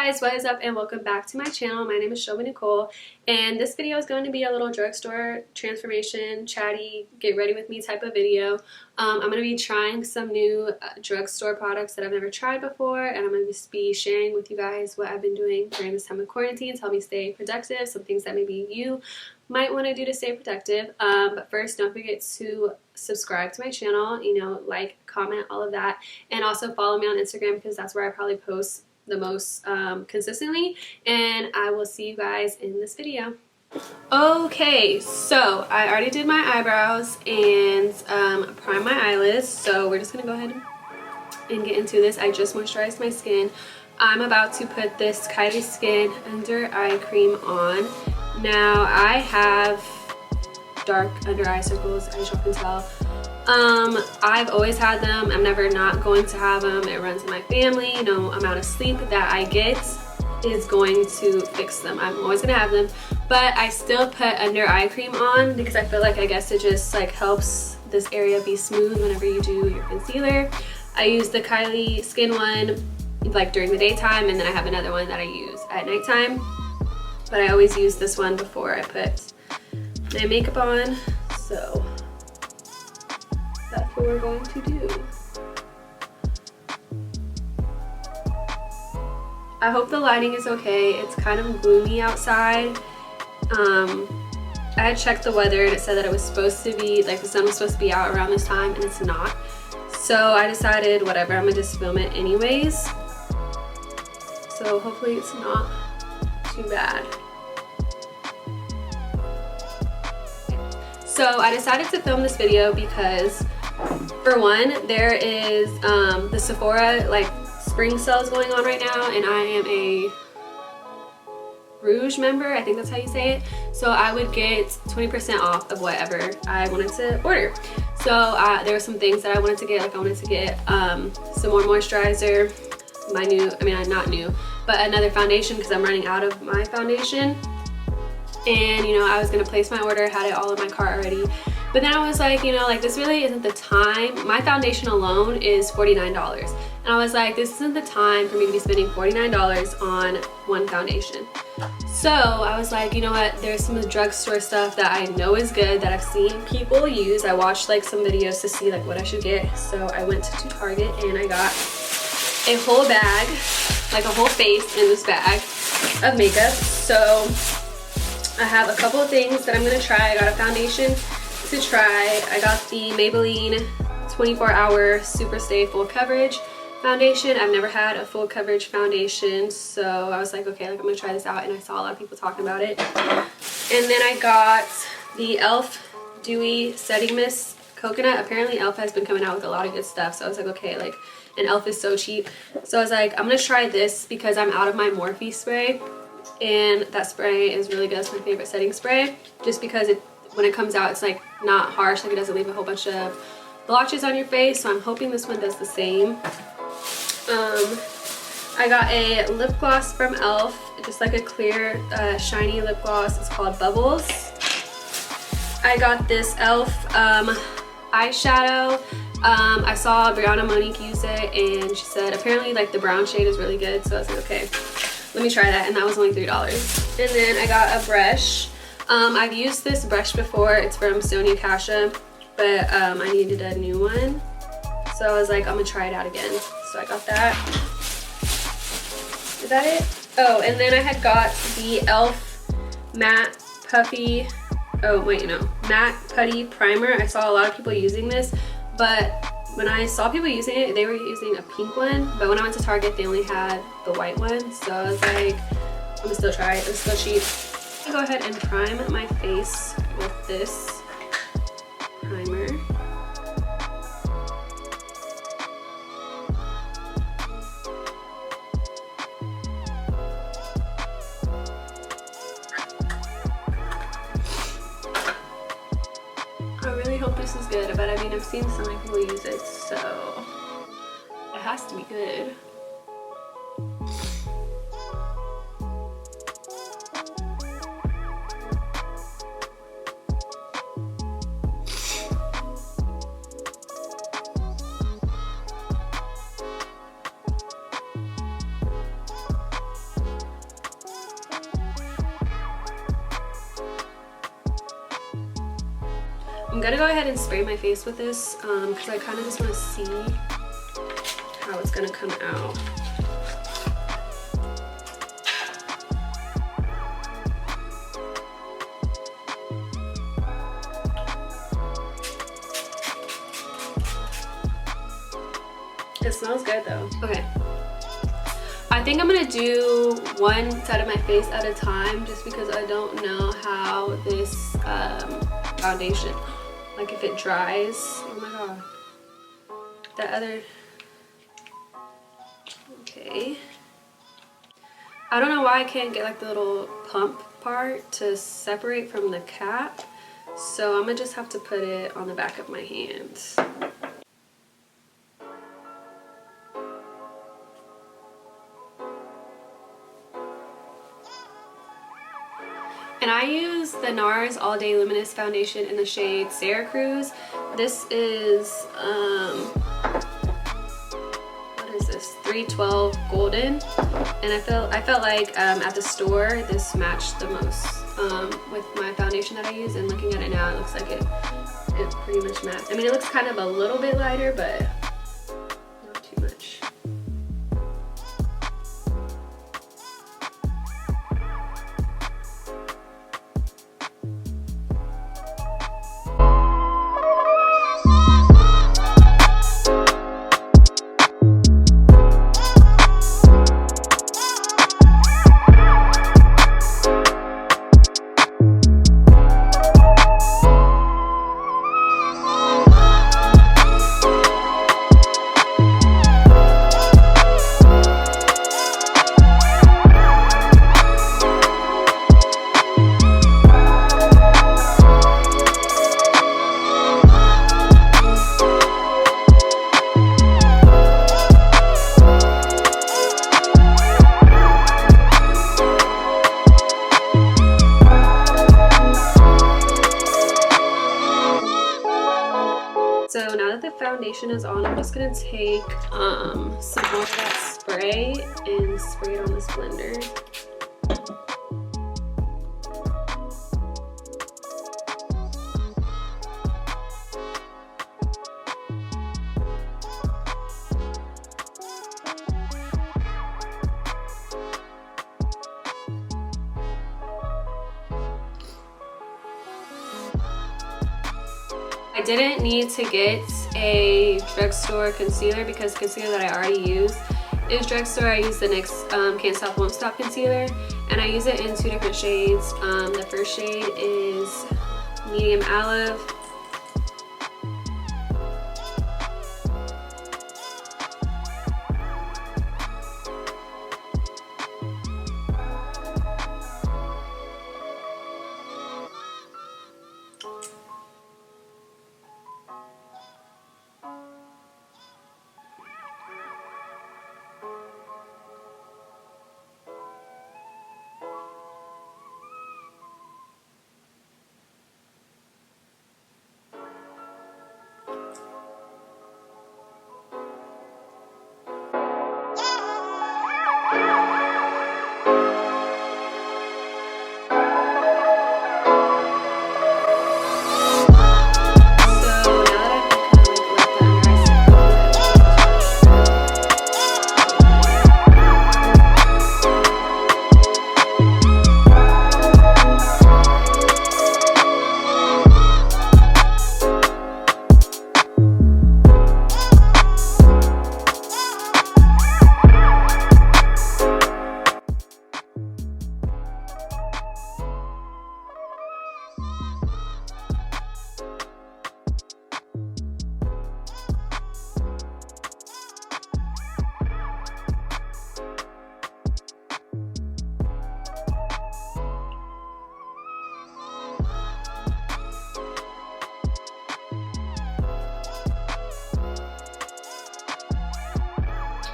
guys, what is up and welcome back to my channel. My name is SHELBY Nicole and this video is going to be a little drugstore transformation, chatty, get ready with me type of video. I'm going to be trying some new drugstore products that I've never tried before, and I'm going to be sharing with you guys what I've been doing during this time of quarantine to help me stay productive, some things that maybe you might want to do to stay productive. But first, don't forget to subscribe to my channel, like, comment, all of that, and also follow me on Instagram because that's where I probably post the most consistently, and I will see you guys in this video. Okay, so I already did my eyebrows and primed my eyelids, so we're just gonna go ahead and get into this. I just moisturized my skin. I'm about to put this Kylie Skin under eye cream on. Now I have dark under eye circles, as y'all can tell. I've always had them. I'm never not going to have them. It runs in my family. No amount of sleep that I get is going to fix them. I'm always gonna have them, but I still put under eye cream on because I feel like, I guess it just like helps this area be smooth whenever you do your concealer. I use the Kylie Skin one like during the daytime, and then I have another one that I use at nighttime, but I always use this one before I put my makeup on, so that's what we're going to do. I hope the lighting is okay. It's kind of gloomy outside. I had checked the weather and it said that it was supposed to be, like the sun was supposed to be out around this time, and it's not. So I decided, whatever, I'm gonna just film it anyways. So hopefully it's not too bad. So I decided to film this video because, for one, there is the Sephora like spring sales going on right now, and I am a Rouge member, I think that's how you say it. So I would get 20% off of whatever I wanted to order. So there were some things that I wanted to get, like I wanted to get some more moisturizer, my new, not new, but another foundation because I'm running out of my foundation. And I was gonna place my order, had it all in my cart already, but then I was like, like this really isn't the time. My foundation alone is $49, and I was like, this isn't the time for me to be spending $49 on one foundation. So I was like, you know what, there's some of the drugstore stuff that I know is good that I've seen people use. I watched like some videos to see like what I should get, so I went to Target and I got a whole bag, like a whole face in this bag of makeup. So I have a couple of things that I'm gonna try. I got a foundation to try. I got the Mabeline 24-hour Superstay full coverage foundation. I've never had a full coverage foundation, so I was like, okay, like I'm gonna try this out, and I saw a lot of people talking about it. And then I got the e.l.f. Dewy Setting Mist Coconut. Apparently e.l.f. has been coming out with a lot of good stuff, so I was like, okay, like, and e.l.f. is so cheap. So I was like, I'm gonna try this because I'm out of my Morphe spray. And that spray is really good. It's my favorite setting spray, just because when it comes out, it's like not harsh, like it doesn't leave a whole bunch of blotches on your face. So I'm hoping this one does the same. I got a lip gloss from e.l.f., just like a clear shiny lip gloss. It's called Bubbles. I got this e.l.f. eyeshadow. I saw Brianna Monique use it, and she said apparently like the brown shade is really good, so I was like, okay, let me try that, and that was only $3. And then I got a brush. I've used this brush before. It's from Sonia Kasha, but I needed a new one. So I was like, I'm gonna try it out again. So I got that. Is that it? Oh, and then I had got the e.l.f. matte puffy, matte putty primer. I saw a lot of people using this, but when I saw people using it, they were using a pink one, but when I went to Target, they only had the white one. So I was like, I'm gonna still try it. It's so cheap. I'm gonna go ahead and prime my face with this primer. I really hope this is good, but I've seen so many people use it, so it has to be good. I'm gonna go ahead and spray my face with this because I kind of just want to see how it's gonna come out. It smells good though. Okay. I think I'm gonna do one side of my face at a time just because I don't know how this foundation, like if it dries. Oh my god. The other. Okay. I don't know why I can't get like the little pump part to separate from the cap. So I'm gonna just have to put it on the back of my hand. And I use the NARS All Day Luminous Foundation in the shade Sara Cruz. This is, what is this? 312 Golden. And I felt like at the store, this matched the most with my foundation that I use. And looking at it now, it looks like it pretty much matched. I mean, it looks kind of a little bit lighter, but not too much. So now that the foundation is on, I'm just gonna take some more of that spray and spray it on this blender. I didn't need to get a Drugstore concealer because the concealer that I already use is Drugstore. I use the NYX Can't Stop Won't Stop concealer, and I use it in 2 different shades. The first shade is Medium Olive.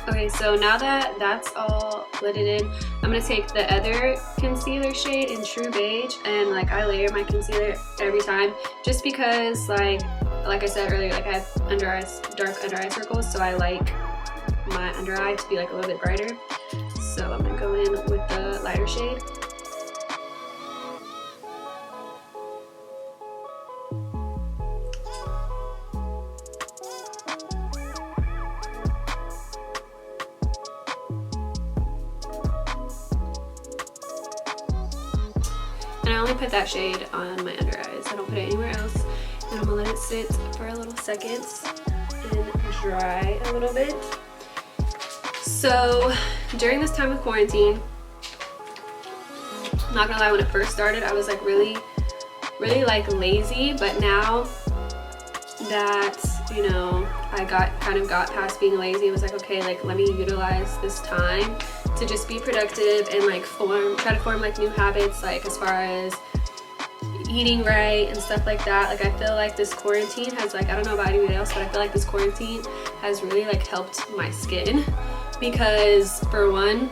Okay, so now that that's all blended in, I'm going to take the other concealer shade in True Beige, and like I layer my concealer every time just because like I said earlier, like I have dark under eye circles, so I like my under eye to be like a little bit brighter. So I'm going to go in with the lighter shade. only put that shade on my under eyes. I don't put it anywhere else. And I'm gonna let it sit for a little second and dry a little bit. So during this time of quarantine, I'm not gonna lie, when it first started, I was like really like lazy, but now that, you know, I kind of got past being lazy, it was like, okay, like let me utilize this time to just be productive and like try to form like new habits, like as far as eating right and stuff like that. Like I feel like this quarantine has, like, I don't know about anybody else, but I feel like this quarantine has really like helped my skin, because for one,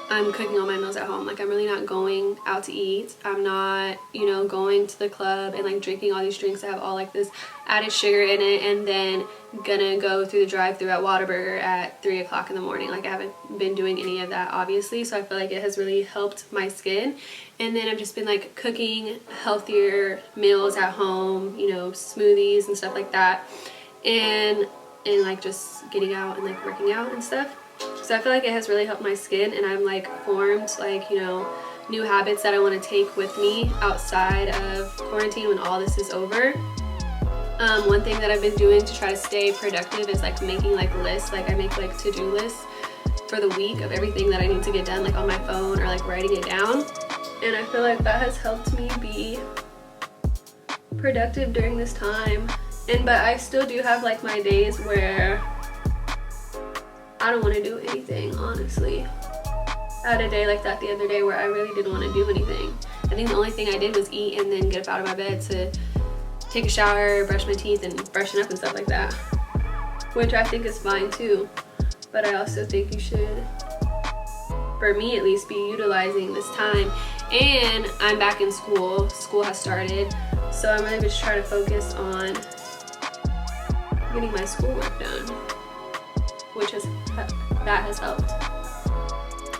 I'm cooking all my meals at home. Like I'm really not going out to eat. I'm not, you know, going to the club and like drinking all these drinks that have all like this added sugar in it, and then gonna go through the drive-thru at Whataburger at 3 o'clock in the morning. Like I haven't been doing any of that, obviously, so I feel like it has really helped my skin. And then I've just been like cooking healthier meals at home, you know, smoothies and stuff like that, and like just getting out and like working out and stuff. So I feel like it has really helped my skin, and I'm like formed like, you know, new habits that I want to take with me outside of quarantine when all this is over. One thing that I've been doing to try to stay productive is like making like lists. Like I make like to-do lists for the week of everything that I need to get done, like on my phone, or like writing it down. And I feel like that has helped me be productive during this time. But I still do have like my days where I don't want to do anything, honestly. I had a day like that the other day where I really didn't want to do anything. I think the only thing I did was eat and then get up out of my bed to take a shower, brush my teeth, and freshen up and stuff like that, which I think is fine too. But I also think you should, for me at least, be utilizing this time. And I'm back in school. School has started, so I'm gonna just try to focus on getting my schoolwork done, which that has helped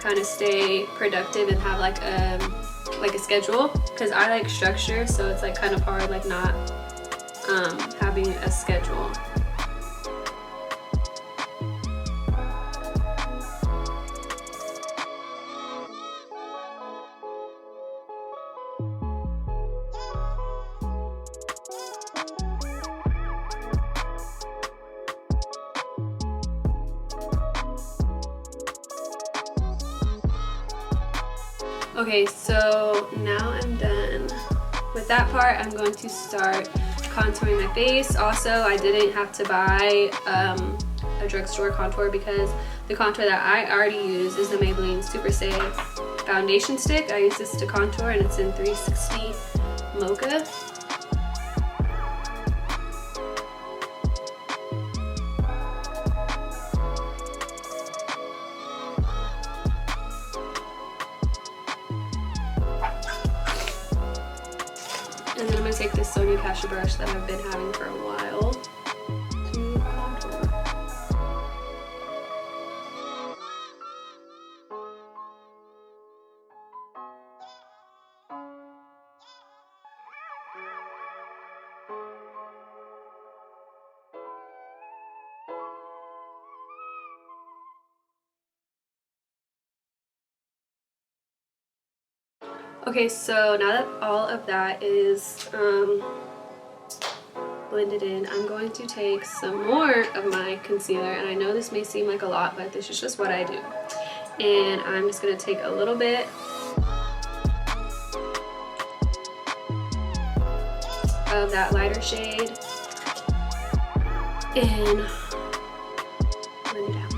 kind of stay productive and have like a schedule, because I like structure, so it's like kind of hard like not having a schedule. Okay, so now I'm done with that part. I'm going to start contouring my face. Also, I didn't have to buy a drugstore contour, because the contour that I already use is the Mabeline Superstay foundation stick. I use this to contour, and it's in 360 Mocha. And then I'm going to take this Sonia Kashia brush that I've been having for a while to contour. Okay, so now that all of that is blended in, I'm going to take some more of my concealer, and I know this may seem like a lot, but this is just what I do. And I'm just going to take a little bit of that lighter shade and blend it out.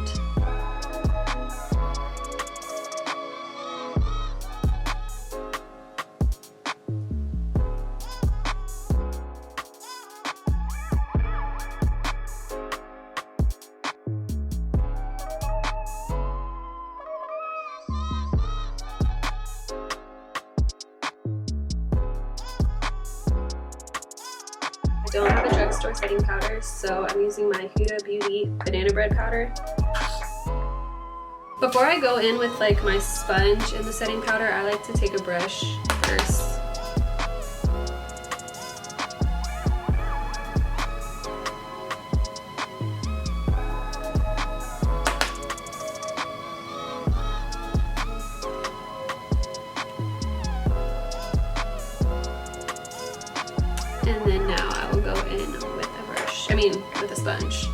I don't have a drugstore setting powder, so I'm using my Huda Beauty banana bread powder. Before I go in with like my sponge and the setting powder, I like to take a brush first. mean, with a sponge.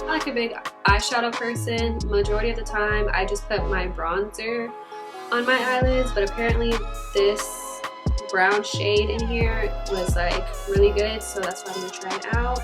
Like a big eyeshadow person. Majority of the time I just put my bronzer on my eyelids, but apparently this brown shade in here was like really good, so that's why I'm gonna try it out.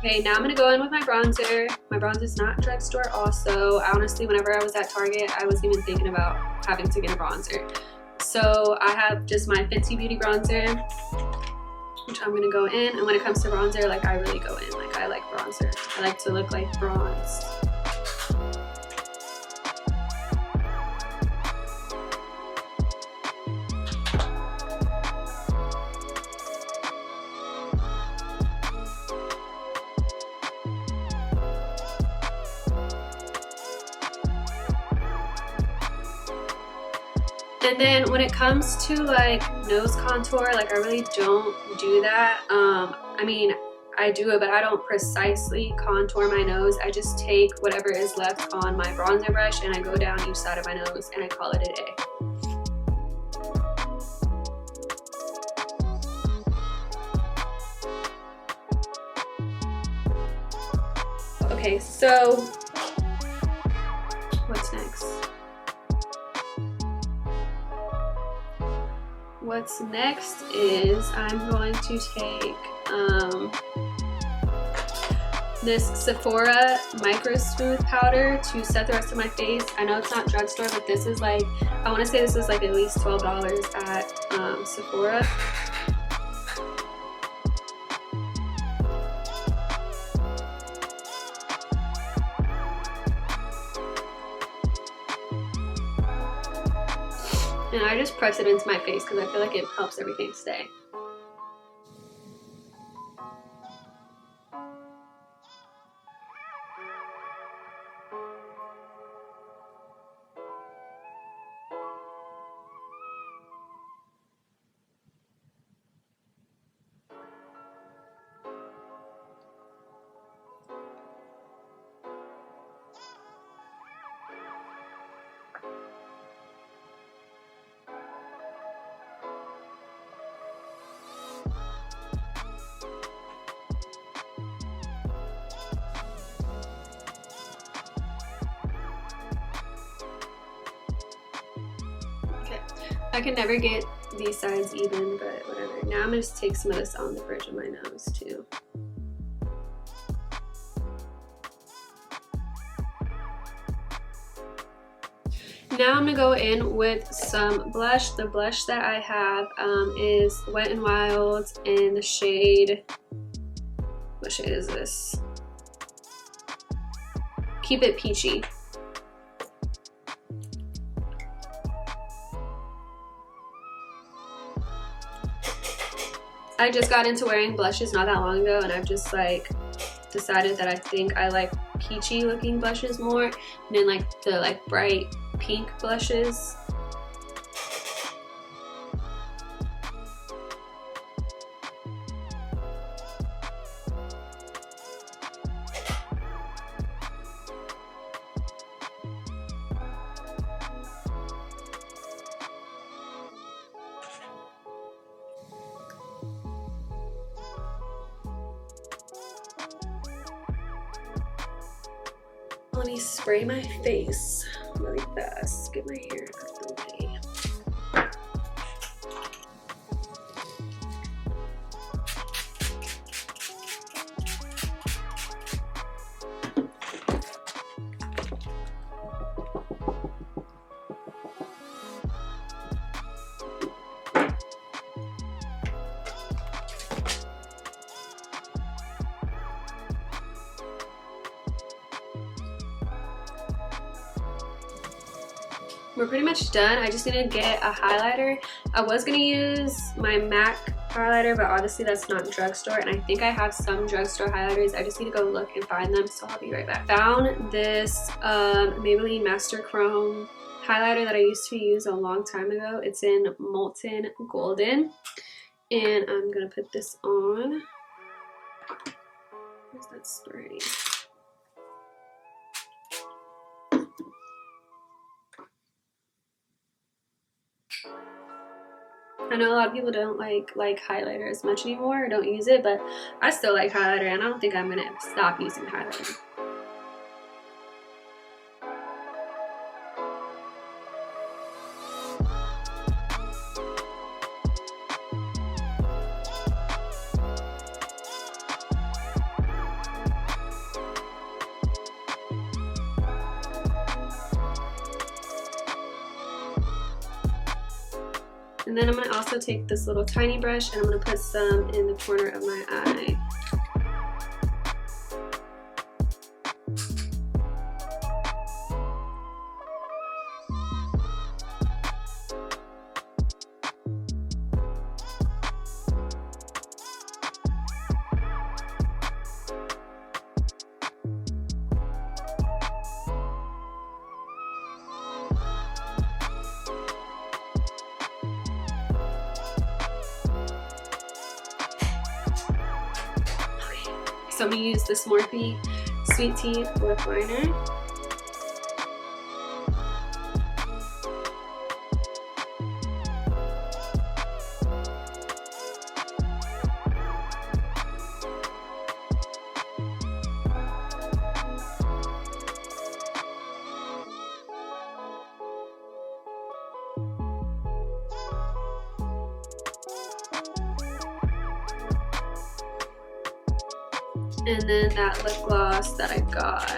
Okay, now I'm gonna go in with my bronzer. My bronzer is not Drugstore also. Honestly, whenever I was at Target, I wasn't even thinking about having to get a bronzer. So I have just my Fenty Beauty bronzer, which I'm gonna go in. And when it comes to bronzer, like I really go in. Like I like bronzer. I like to look like bronze. And then when it comes to like nose contour, like I really don't do that. I mean, I do it, but I don't precisely contour my nose. I just take whatever is left on my bronzer brush and I go down each side of my nose and I call it a day. Okay, so what's next? What's next is I'm going to take this Sephora Micro Smooth Powder to set the rest of my face. I know it's not Drugstore, but this is like, I want to say this is like at least $12 at Sephora. And I just press it into my face because I feel like it helps everything stay. I can never get these sides even, but whatever. Now I'm gonna just take some of this on the bridge of my nose too. Now I'm gonna go in with some blush. The blush that I have is Wet n Wild in the shade, what shade is this? Keep It Peachy. I just got into wearing blushes not that long ago, and I've just like decided that I think I like peachy looking blushes more than like the like bright pink blushes. Let me spray my face really fast, get my hair out of the way. We're pretty much done. I just need to get a highlighter. I was gonna use my MAC highlighter, but obviously that's not Drugstore, and I think I have some Drugstore highlighters. I just need to go look and find them, so I'll be right back. Found this Maybelline Master Chrome highlighter that I used to use a long time ago. It's in Molten Golden, and I'm gonna put this on. Where's that spray? I know a lot of people don't like highlighter as much anymore or don't use it, but I still like highlighter, and I don't think I'm gonna stop using highlighter. And then I'm going to also take this little tiny brush and I'm going to put some in the corner of my eye. So I'm going to use this Morphe Sweet Tea lip liner. And then that lip gloss that I got.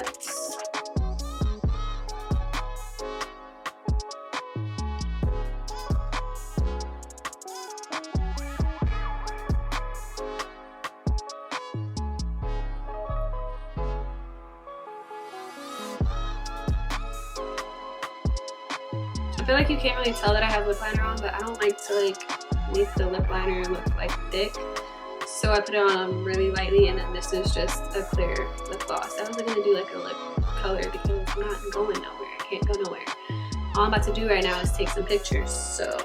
I feel like you can't really tell that I have lip liner on, but I don't like to make the lip liner look thick. So I put it on really lightly, and then this is just a clear lip gloss. I wasn't going to do a lip color because I'm not going nowhere. I can't go nowhere. All I'm about to do right now is take some pictures. So